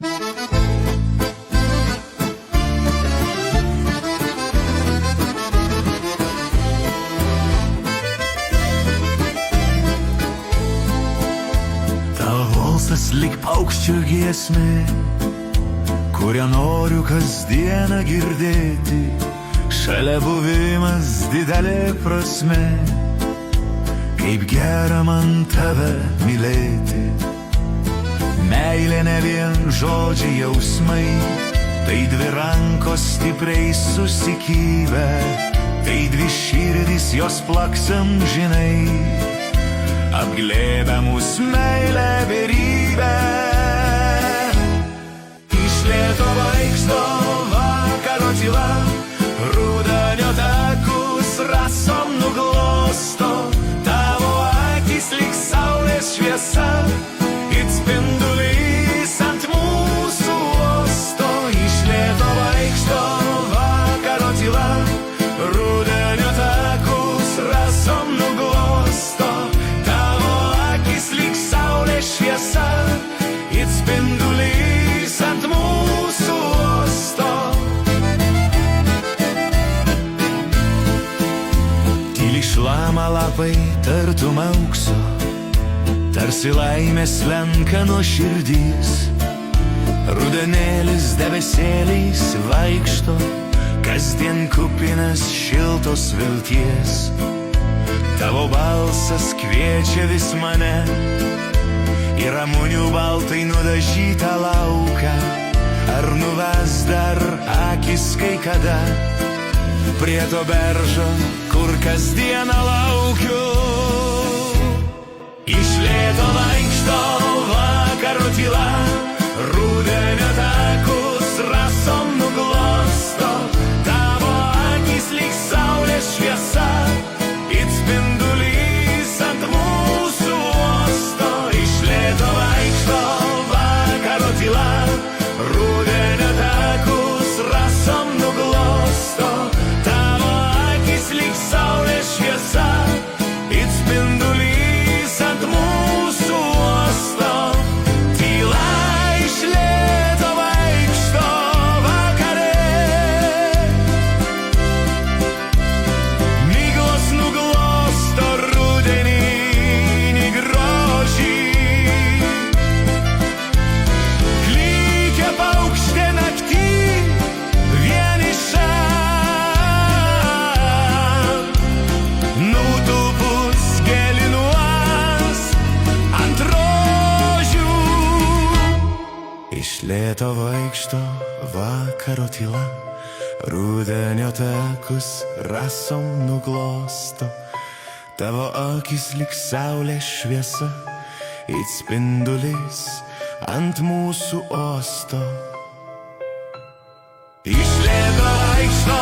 Tavo balsas lyg paukščio giesmė, kurią noriu kasdieną girdėti. Šalia buvimas didelė prasmė, kaip gera man tave mylėti. Meilė ne vien žodžiai jausmai, tai dvi rankos stipriai susikybę, tai dvi širdys jos plaksam žinai, apglėbia mūsų meilę beribę. Iš lėto vaikšto vakaro tyla, rudenio takus rasom nuglosto, tavo akys lyg saulės šviesa, it spindulys ant mūsų uosto. Iš lėto vaikšto vakaro tyla, rudenio takus rasom nuglosto, tavo akys lyg saulės šviesa, it spindulys ant mūsų uosto. Šlama lapai tartum aukso, tarsi laimė slenka nuo širdys. Rudenėlis debesėliais vaikšto, kasdien kupinas šiltos vilties. Tavo balsas kviečia vis mane į ramunių baltai nudažytą lauką. Ar nuves dar akis kai kada prie to beržo, kur kasdieną laukiu. Iš lėto vaikšto vakaro tyla, rudenio takus rasom nuglosto, tavo akys lyg saulės šviesa, it spindulys ant mūsų uosto. Iš lėto vaikšto vakaro tyla, rudenio takus rasom nuglosto, lyg saulės šviesa, it spindulys ant mūsų uosto. Tyla iš lėto vaikšto vakare, miglos nuglosto rudeninį grožį. Klykia paukštė naktį vieniša, nutupus gėlinuos ant rožių. Iš lėto vaikšto vakaro tyla, rudenio takus rasom nuglosto, tavo akys lyg saulės šviesa, it spindulys ant mūsų uosto. Iš lėto vaikšto